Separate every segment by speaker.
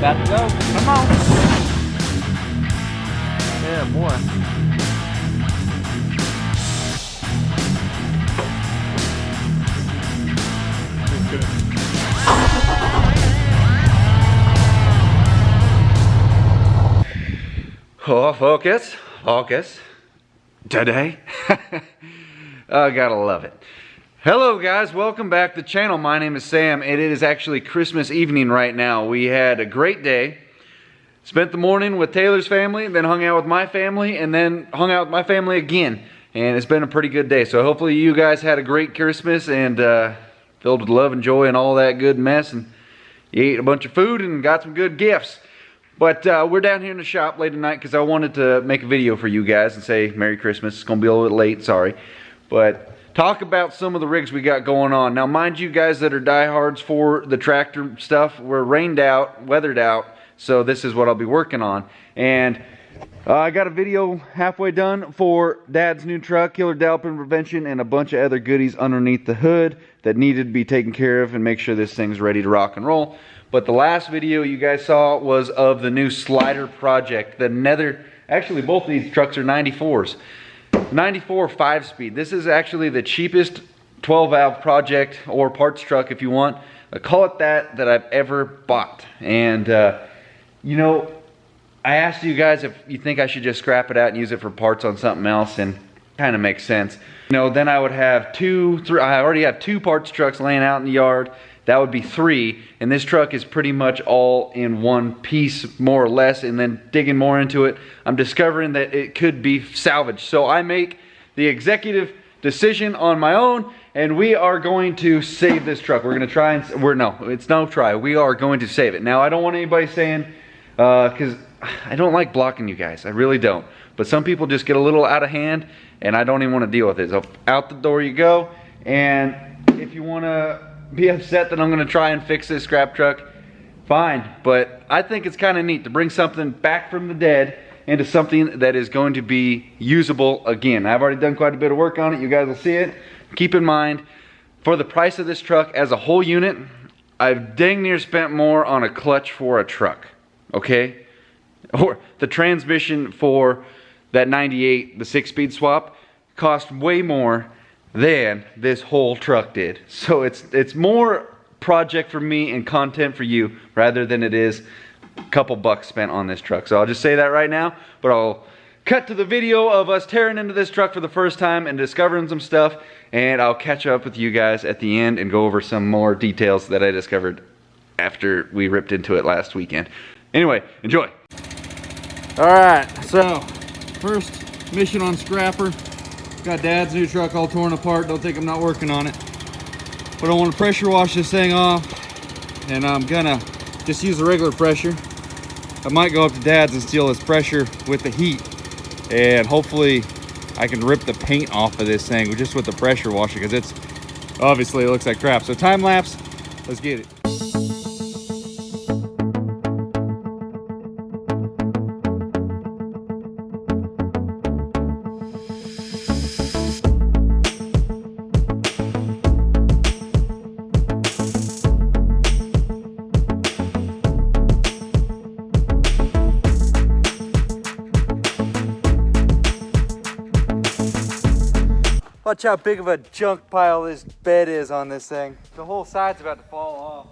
Speaker 1: About to go. Come on. Yeah, boy. Oh, focus. Today. I gotta love it. Hello guys, welcome back to the channel. My name is Sam and it is actually Christmas evening right now. We had a great day. Spent the morning with Taylor's family, then hung out with my family, and then hung out with my family again. And it's been a pretty good day. So hopefully you guys had a great Christmas and filled with love and joy and all that good mess. And you ate a bunch of food and got some good gifts. But we're down here in the shop late at night because I wanted to make a video for you guys and say Merry Christmas. It's going to be a little bit late, sorry. But talk about some of the rigs we got going on. Now mind you guys that are diehards for the tractor stuff, we're rained out, weathered out, so this is what I'll be working on. And I got a video halfway done for Dad's new truck, killer dowelping prevention, and a bunch of other goodies underneath the hood that needed to be taken care of and make sure this thing's ready to rock and roll. But the last video you guys saw was of the new slider project. Actually both of these trucks are 94s. 94 5-speed. This is actually the cheapest 12-valve project or parts truck, if you want. Call it that I've ever bought. And you know, I asked you guys if you think I should just scrap it out and use it for parts on something else, and kind of makes sense. You know, then I would have I already have 2 parts trucks laying out in the yard. That would be 3, and this truck is pretty much all in one piece, more or less. And then digging more into it, I'm discovering that it could be salvaged. So I make the executive decision on my own, and we are going to save this truck. We're going to try and, it's no try. We are going to save it. Now, I don't want anybody saying, because I don't like blocking you guys. I really don't. But some people just get a little out of hand, and I don't even want to deal with it. So out the door you go, and if you want to be upset that I'm going to try and fix this scrap truck, fine. But I think it's kind of neat to bring something back from the dead into something that is going to be usable again. I've already done quite a bit of work on it. You guys will see it. Keep in mind, for the price of this truck as a whole unit, I've dang near spent more on a clutch for a truck, okay? Or the transmission for that 98, the 6-speed swap, cost way more than this whole truck did. So it's more project for me and content for you rather than it is a couple bucks spent on this truck. So I'll just say that right now, but I'll cut to the video of us tearing into this truck for the first time and discovering some stuff, and I'll catch up with you guys at the end and go over some more details that I discovered after we ripped into it last weekend. Anyway, enjoy. All right, so first mission on Scrapper. Got Dad's new truck all torn apart. Don't think I'm not working on it. But I want to pressure wash this thing off. And I'm gonna just use the regular pressure. I might go up to Dad's and steal his pressure with the heat. And hopefully I can rip the paint off of this thing just with the pressure washer, because it's obviously it looks like crap. So time lapse, let's get it. Watch how big of a junk pile this bed is on this thing. The whole side's about to fall off.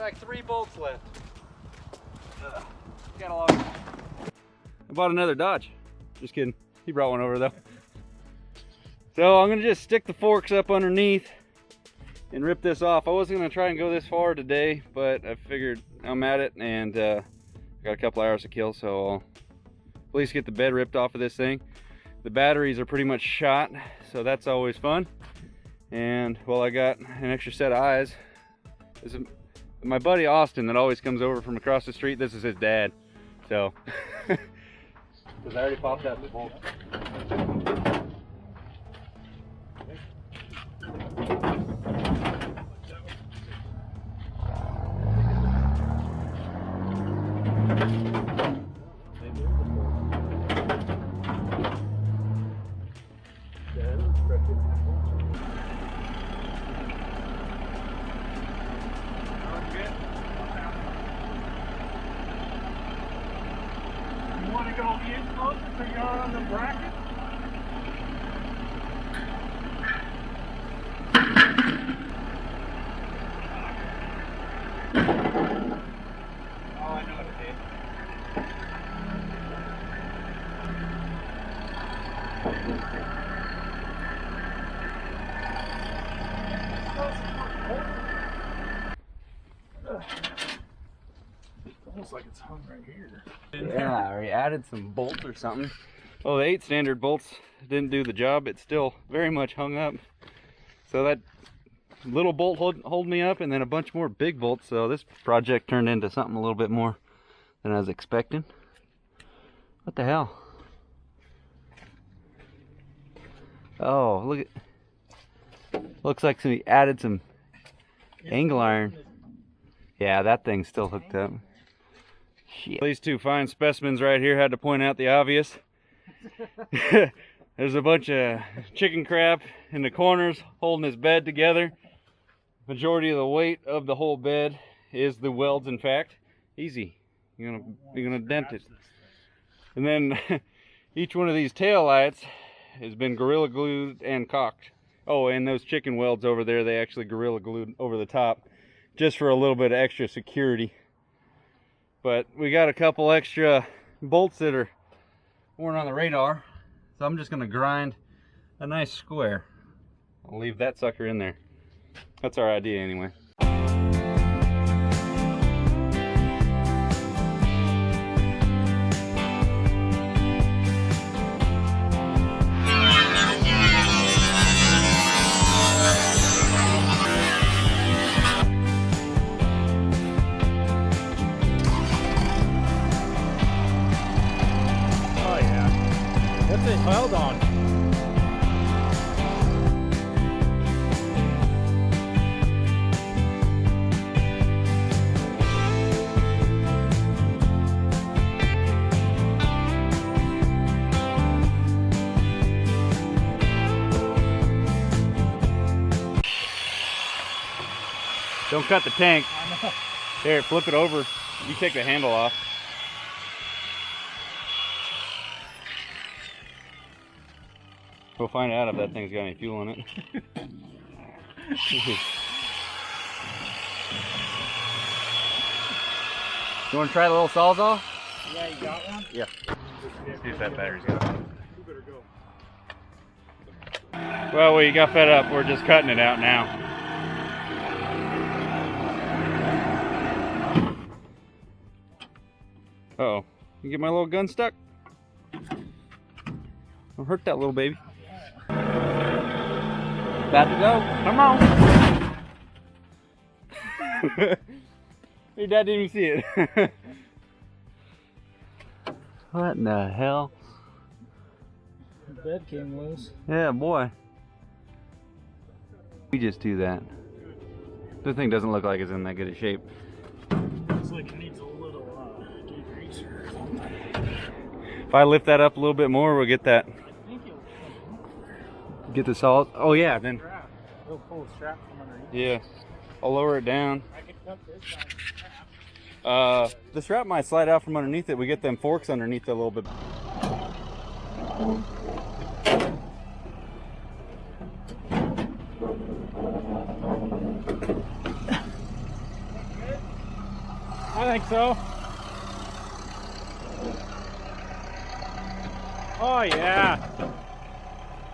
Speaker 1: Like 3 bolts left. Got a lot. I bought another Dodge. Just kidding. He brought one over though. So I'm gonna just stick the forks up underneath and rip this off. I wasn't gonna try and go this far today, but I figured I'm at it, and got a couple hours to kill, so I'll at least get the bed ripped off of this thing. The batteries are pretty much shot, so that's always fun. And well, I got an extra set of eyes. This is my buddy Austin that always comes over from across the street. This is his dad. So, because I already popped out the bolt.
Speaker 2: You want to go in closer so you're on the bracket? Oh, I know what it is. Almost like it's hung right here.
Speaker 1: Yeah, we added some bolts or something. Well, the 8 standard bolts didn't do the job. It's still very much hung up. So that little bolt hold me up, and then a bunch more big bolts. So this project turned into something a little bit more than I was expecting. What the hell? Oh, look at, looks like somebody added some angle iron. Yeah, that thing's still hooked up. Shit. These two fine specimens right here had to point out the obvious. There's a bunch of chicken crap in the corners holding his bed together. Majority of the weight of the whole bed is the welds, in fact. Easy. You're gonna dent it. And then each one of these tail lights has been Gorilla Glued and caulked. Oh, and those chicken welds over there, they actually Gorilla Glued over the top just for a little bit of extra security. But we got a couple extra bolts that weren't on the radar, so I'm just gonna grind a nice square. I'll leave that sucker in there. That's our idea anyway.
Speaker 2: Oh yeah. What's it held on?
Speaker 1: Don't cut the tank. Here, flip it over. You take the handle off. We'll find out if that thing's got any fuel in it. You want to try the little sawzall?
Speaker 2: Yeah, you got one?
Speaker 1: Yeah. See if that battery's got it.
Speaker 2: You better go.
Speaker 1: Well, we got fed up. We're just cutting it out now. Uh-oh. You get my little gun stuck? Don't hurt that little baby. About to go. Come on. Your dad didn't even see it. What in the hell?
Speaker 2: The bed came loose.
Speaker 1: Yeah, boy. We just do that. The thing doesn't look like it's in that good a shape.
Speaker 2: Looks like it needs a little degreaser or something.
Speaker 1: If I lift that up a little bit more, we'll get that.
Speaker 2: I think you'll
Speaker 1: Get the salt. Oh yeah, then.
Speaker 2: We'll pull the strap from underneath.
Speaker 1: Yeah. I'll lower it down.
Speaker 2: I can cut this down the strap.
Speaker 1: The strap might slide out from underneath it. We get them forks underneath it a little bit.
Speaker 2: I think so. Oh yeah.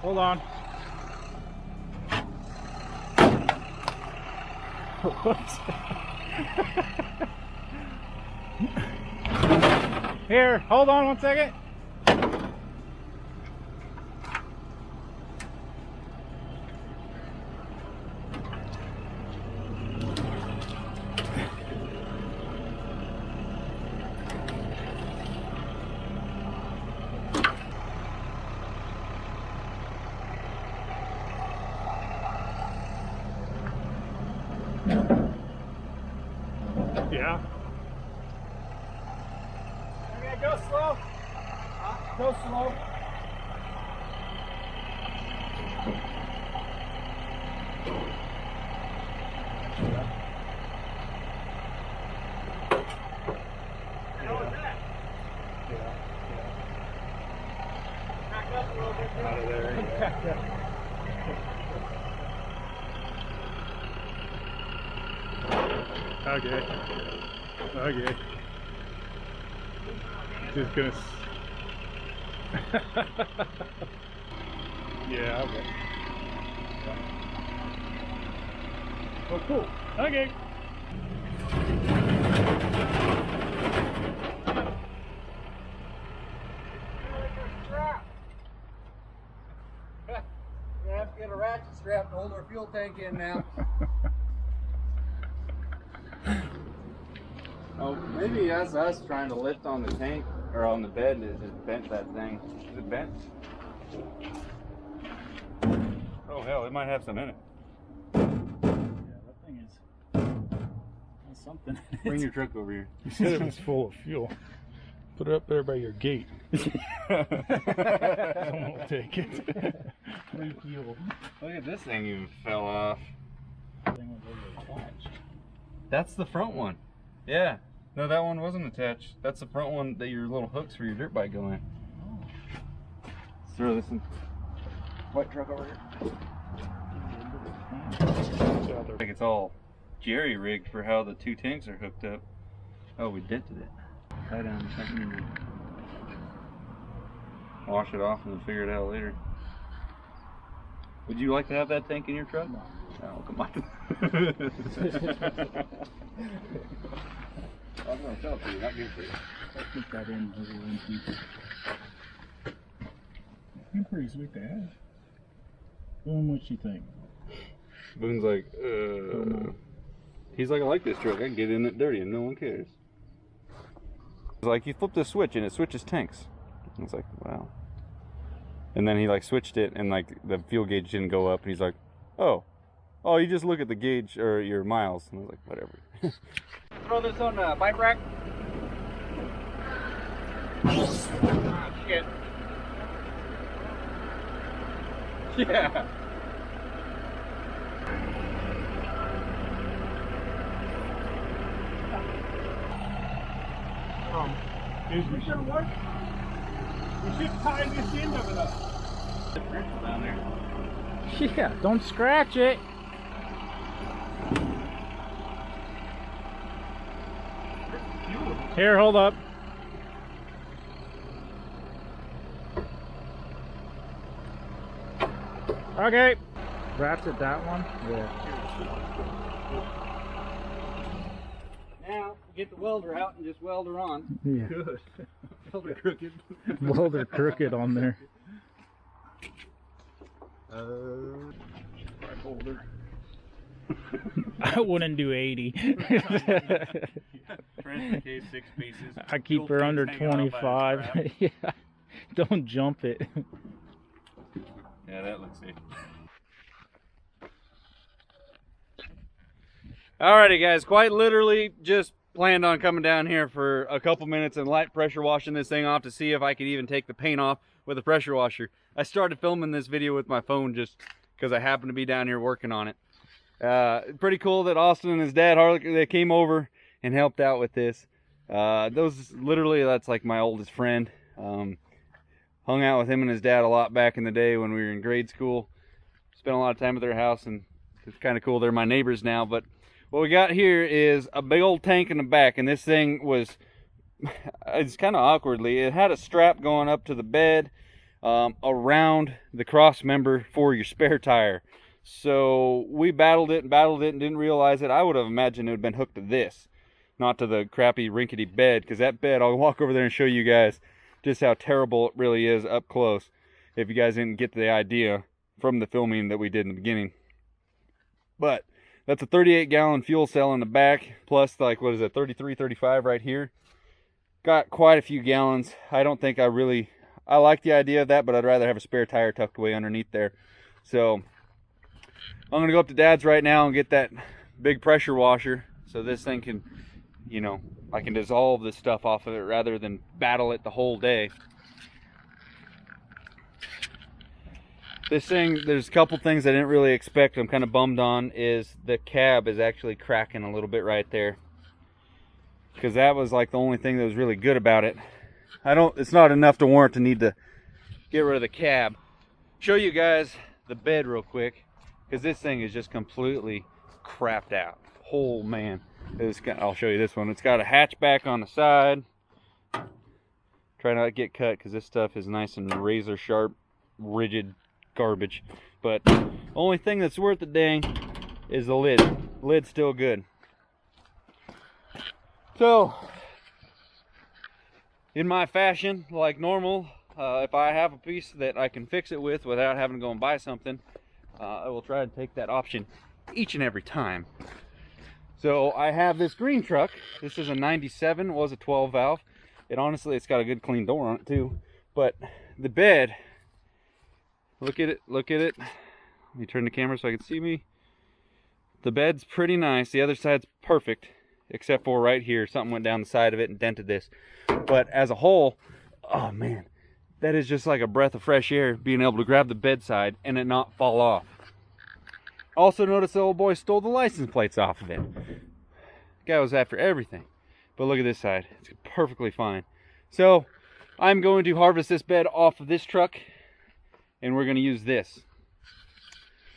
Speaker 2: Hold on. Whoops. Here, hold on 1 second. Yeah. Go slow. Go slow. How was that? Back up a little bit.
Speaker 3: Out of there. Okay. Okay. Just gonna. Yeah. Okay. Oh, cool. Okay.
Speaker 1: We have to get a ratchet strap to hold our fuel tank in now. Oh, maybe that's us trying to lift on the tank or on the bed and it just bent that thing. Is it bent? Oh hell, it might have some in it.
Speaker 3: Yeah, that thing is something.
Speaker 1: Bring your truck over here.
Speaker 3: You said it was full of fuel. Put it up there by your gate. Someone will take it. Refuel.
Speaker 1: Look at this thing even fell off.
Speaker 3: Thing was over attached.
Speaker 1: That's the front one. Yeah. No, that one wasn't attached. That's the front one that your little hooks for your dirt bike go in.
Speaker 3: Oh.
Speaker 1: Let's throw this in. White truck over here. I think it's all jerry rigged for how the two tanks are hooked up. Oh, we dented it. Tie down something and wash it off and then figure it out later. Would you like to have that tank in your truck?
Speaker 3: No.
Speaker 1: Oh, come on. I'm going to sell it to you, not give it to you.
Speaker 3: I'll keep that in over one piece. You're pretty sweet to have. What you think?
Speaker 1: Boone's like, he's like, I like this truck. I can get in it dirty and no one cares. He's like, you flip the switch and it switches tanks. And it's like, wow. And then he like switched it and like the fuel gauge didn't go up and he's like, oh, you just look at the gauge or your miles. And I was like, whatever. Throw this on the pipe rack. Oh, shit. Yeah.
Speaker 2: We should work. We should tie this end of it up.
Speaker 1: Down there.
Speaker 3: Yeah, don't scratch it. Here, hold up. Okay. Ratchet that one? Yeah.
Speaker 1: Now, get the welder out and just weld her on.
Speaker 3: Yeah.
Speaker 1: Good. Welder crooked.
Speaker 3: Welder crooked on there.
Speaker 1: Holder.
Speaker 3: I wouldn't do 80.
Speaker 1: Transfer case 6 pieces.
Speaker 3: I keep her under 25. Yeah. Don't jump it.
Speaker 1: Yeah, that looks safe. Alrighty guys, quite literally just planned on coming down here for a couple minutes and light pressure washing this thing off to see if I could even take the paint off with a pressure washer. I started filming this video with my phone just because I happened to be down here working on it. Pretty cool that Austin and his dad, Harley, they came over and helped out with this. That's like my oldest friend. Hung out with him and his dad a lot back in the day when we were in grade school. Spent a lot of time at their house and it's kind of cool. They're my neighbors now, but what we got here is a big old tank in the back, and this thing was, it's kind of awkwardly, it had a strap going up to the bed around the cross member for your spare tire. So we battled it and didn't realize it. I would have imagined it would have been hooked to this, not to the crappy rinkety bed, because that bed, I'll walk over there and show you guys just how terrible it really is up close, if you guys didn't get the idea from the filming that we did in the beginning. But that's a 38-gallon fuel cell in the back, plus like, what is it, 33, 35 right here. Got quite a few gallons. I don't think I like the idea of that, but I'd rather have a spare tire tucked away underneath there. So I'm gonna go up to Dad's right now and get that big pressure washer so this thing can you know, I can dissolve this stuff off of it rather than battle it the whole day. This thing, there's a couple things I didn't really expect. I'm kind of bummed on is the cab is actually cracking a little bit right there, because that was like the only thing that was really good about it. It's not enough to warrant the need to get rid of the cab. Show you guys the bed real quick, because this thing is just completely crapped out. Oh man, I'll show you this one. It's got a hatchback on the side. Try not to get cut because this stuff is nice and razor sharp, rigid garbage. But the only thing that's worth the dang is the lid. Lid's still good. So, in my fashion, like normal, if I have a piece that I can fix it with without having to go and buy something, I will try to take that option each and every time. So I have this green truck. This is a 97, was a 12 valve. It's got a good clean door on it too. But the bed, look at it. Let me turn the camera so I can see me. The bed's pretty nice. The other side's perfect, except for right here. Something went down the side of it and dented this. But as a whole, oh man, that is just like a breath of fresh air, being able to grab the bedside and it not fall off. Also notice the old boy stole the license plates off of it. Guy was after everything. But look at this side. It's perfectly fine. So I'm going to harvest this bed off of this truck, and we're going to use this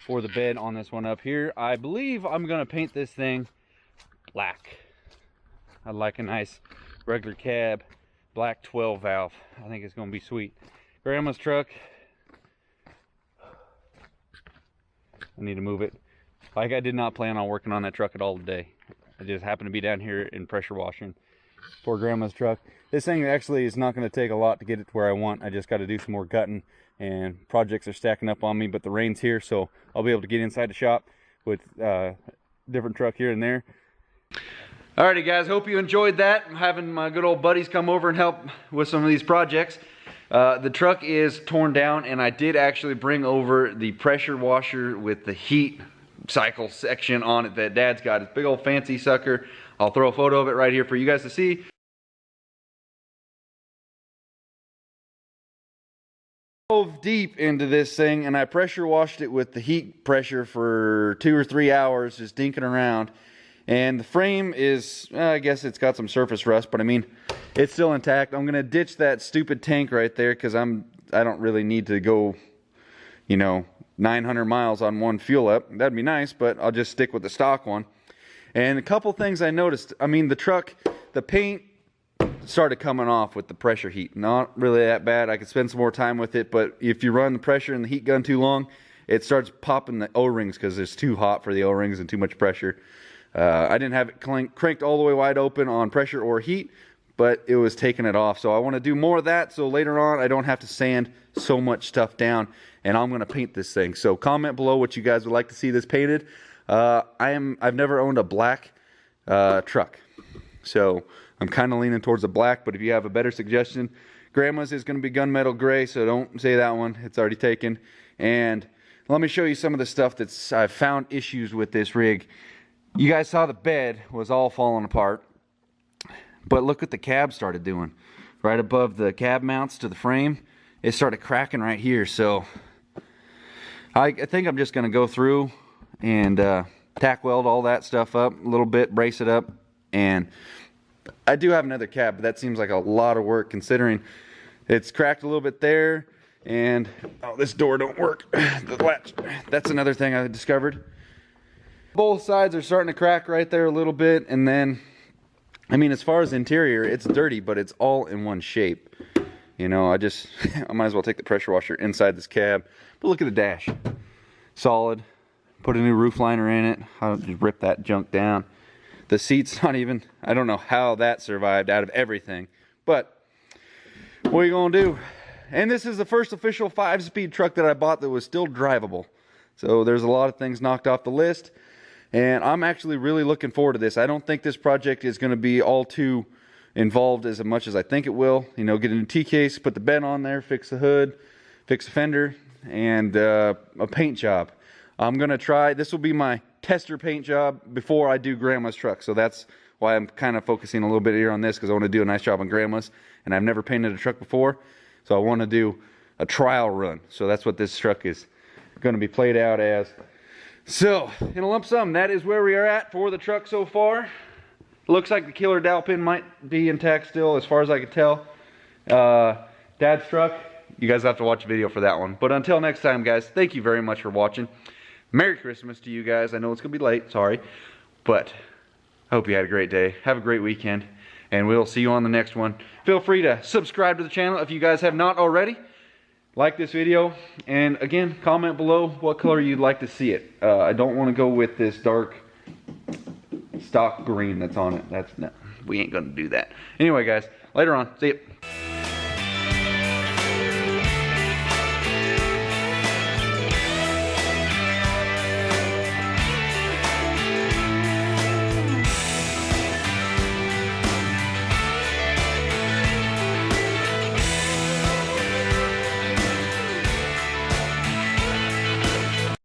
Speaker 1: for the bed on this one up here. I believe I'm going to paint this thing black. I like a nice regular cab, black 12 valve. I think it's going to be sweet. Grandma's truck. I need to move it. Like, I did not plan on working on that truck at all today. I just happened to be down here in pressure washing. Poor Grandma's truck. This thing actually is not going to take a lot to get it to where I want. I just got to do some more gutting, and projects are stacking up on me, but the rain's here, so I'll be able to get inside the shop with different truck here and there. Alrighty guys, hope you enjoyed that. I'm having my good old buddies come over and help with some of these projects. The truck is torn down, and I did actually bring over the pressure washer with the heat cycle section on it that Dad's got. It's a big old fancy sucker. I'll throw a photo of it right here for you guys to see. Dove deep into this thing, and I pressure washed it with the heat pressure for 2 or 3 hours, just dinking around. And the frame is, I guess it's got some surface rust, but I mean, it's still intact. I'm gonna ditch that stupid tank right there because I don't really need to go, you know, 900 miles on one fuel up. That'd be nice, but I'll just stick with the stock one. And a couple things I noticed. I mean, the truck, the paint started coming off with the pressure heat. Not really that bad. I could spend some more time with it, but if you run the pressure and the heat gun too long, it starts popping the O-rings because it's too hot for the O-rings and too much pressure. I didn't have it cranked all the way wide open on pressure or heat, but it was taking it off. So I want to do more of that so later on I don't have to sand so much stuff down, and I'm going to paint this thing. So comment below what you guys would like to see this painted. I've never owned a black truck, so I'm kind of leaning towards the black, but if you have a better suggestion, Grandma's is going to be gunmetal gray, so don't say that one. It's already taken. And let me show you some of the stuff that's I've found issues with this rig. You guys saw the bed was all falling apart, but look what the cab started doing. Right above the cab mounts to the frame, it started cracking right here. So I think I'm just going to go through and tack weld all that stuff up a little bit, brace it up. And I do have another cab, but that seems like a lot of work considering it's cracked a little bit there. And oh, this door don't work. The latch. That's another thing I discovered. Both sides are starting to crack right there a little bit, and then, I mean, as far as interior, it's dirty, but it's all in one shape. You know, I might as well take the pressure washer inside this cab. But look at the dash. Solid. Put a new roof liner in it. I'll just rip that junk down. The seat's not even, I don't know how that survived out of everything. But, what are you going to do? And this is the first official 5-speed truck that I bought that was still drivable. So there's a lot of things knocked off the list. And I'm actually really looking forward to this. I don't think this project is going to be all too involved as much as I think it will. You know, get a new T-case, put the bed on there, fix the hood, fix the fender, and a paint job. I'm going to try, this will be my tester paint job before I do Grandma's truck. So that's why I'm kind of focusing a little bit here on this, because I want to do a nice job on Grandma's, and I've never painted a truck before, so I want to do a trial run. So that's what this truck is going to be played out as. So in a lump sum, that is where we are at for the truck so far. Looks like the killer dowel pin might be intact still, as far as I can tell. Dad's truck, you guys have to watch a video for that one. But until next time, guys, thank you very much for watching. Merry Christmas to you guys. I know it's going to be late, sorry. But I hope you had a great day. Have a great weekend. And we'll see you on the next one. Feel free to subscribe to the channel if you guys have not already. Like this video. And again, comment below what color you'd like to see it. I don't want to go with this dark stock green that's on it. No, we ain't going to do that. Anyway, guys, later on. See you.